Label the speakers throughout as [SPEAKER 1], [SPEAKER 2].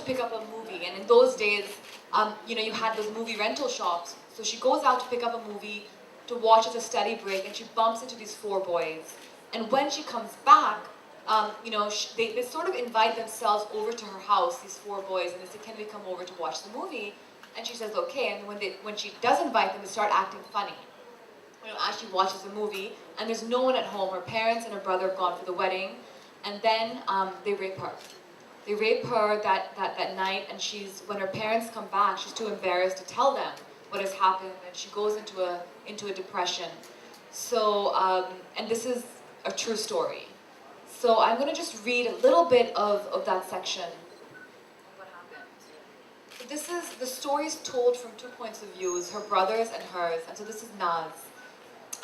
[SPEAKER 1] pick up a movie, and in those days, you had those movie rental shops. So she goes out to pick up a movie to watch as a study break, and she bumps into these four boys. And when she comes back, they sort of invite themselves over to her house, these four boys, and they say, "Can we come over to watch the movie?" And she says, "Okay." And when she does invite them, they start acting funny. As she watches the movie, and there's no one at home. Her parents and her brother have gone for the wedding, and then they rape her. They rape her that night, and when her parents come back, she's too embarrassed to tell them what has happened, and she goes into a depression. So, and this is a true story. So I'm going to just read a little bit of that section. What happened? So this is, the story is told from two points of view, her brother's and hers, and so this is Naz.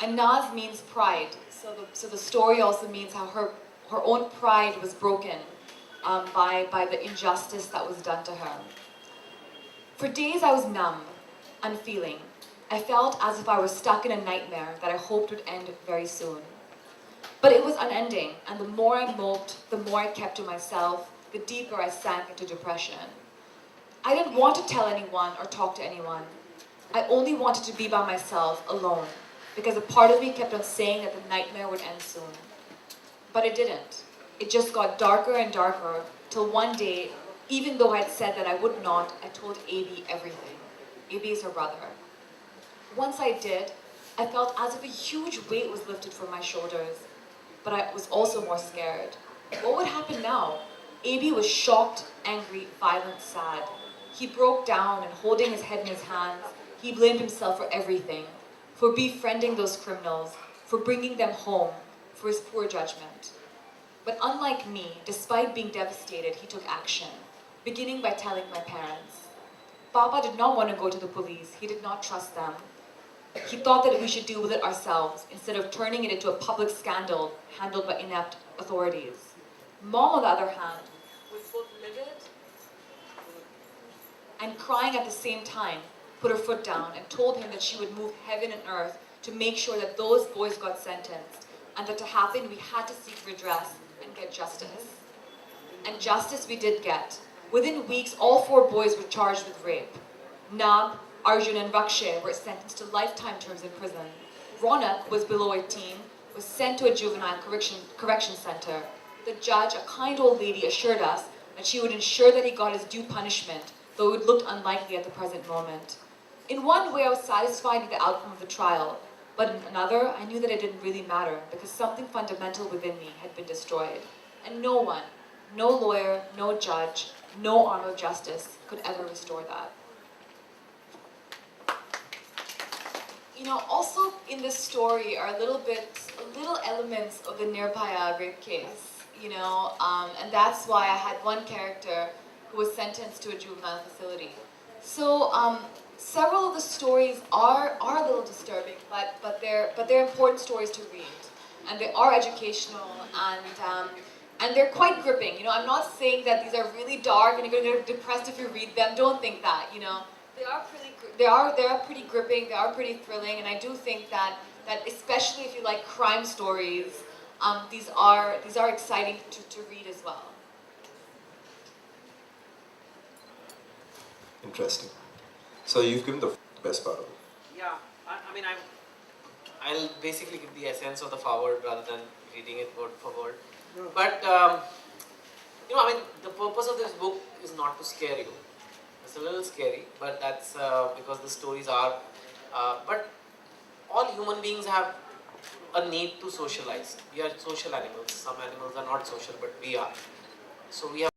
[SPEAKER 1] And Naz means pride. So the story also means how her own pride was broken by the injustice that was done to her. For days I was numb, unfeeling. I felt as if I was stuck in a nightmare that I hoped would end very soon. But it was unending, and the more I moped, the more I kept to myself, the deeper I sank into depression. I didn't want to tell anyone or talk to anyone. I only wanted to be by myself, alone, because a part of me kept on saying that the nightmare would end soon. But it didn't. It just got darker and darker, till one day, even though I'd said that I would not, I told AB everything. AB is her brother. Once I did, I felt as if a huge weight was lifted from my shoulders, but I was also more scared. What would happen now? AB was shocked, angry, violent, sad. He broke down and holding his head in his hands, he blamed himself for everything, for befriending those criminals, for bringing them home, for his poor judgment. But unlike me, despite being devastated, he took action, beginning by telling my parents. Papa did not want to go to the police. He did not trust them. He thought that we should deal with it ourselves, instead of turning it into a public scandal handled by inept authorities. Mom, on the other hand, was both livid and crying at the same time, put her foot down and told him that she would move heaven and earth to make sure that those boys got sentenced, and that to happen we had to seek redress and get justice. And justice we did get. Within weeks, all four boys were charged with rape. Nab, Arjun and Rakshay were sentenced to lifetime terms in prison. Ronak was below 18, was sent to a juvenile correction center. The judge, a kind old lady, assured us that she would ensure that he got his due punishment, though it looked unlikely at the present moment. In one way, I was satisfied with the outcome of the trial, but in another, I knew that it didn't really matter because something fundamental within me had been destroyed. And no one, no lawyer, no judge, no arm of justice could ever restore that. Also in this story are little elements of the Nirbhaya rape case, and that's why I had one character who was sentenced to a juvenile facility. So several of the stories are a little disturbing, but they're important stories to read, and they are educational, and they're quite gripping. I'm not saying that these are really dark and you're going to get depressed if you read them. Don't think that. They are pretty gripping. They are pretty thrilling, and I do think that especially if you like crime stories, these are exciting to read as well.
[SPEAKER 2] Interesting. So you've given the best part of it.
[SPEAKER 3] Yeah, I'll basically give the essence of the forward rather than reading it word for word. No. But the purpose of this book is not to scare you. It's a little scary, but that's because the stories are. But all human beings have a need to socialize. We are social animals. Some animals are not social, but we are. So we have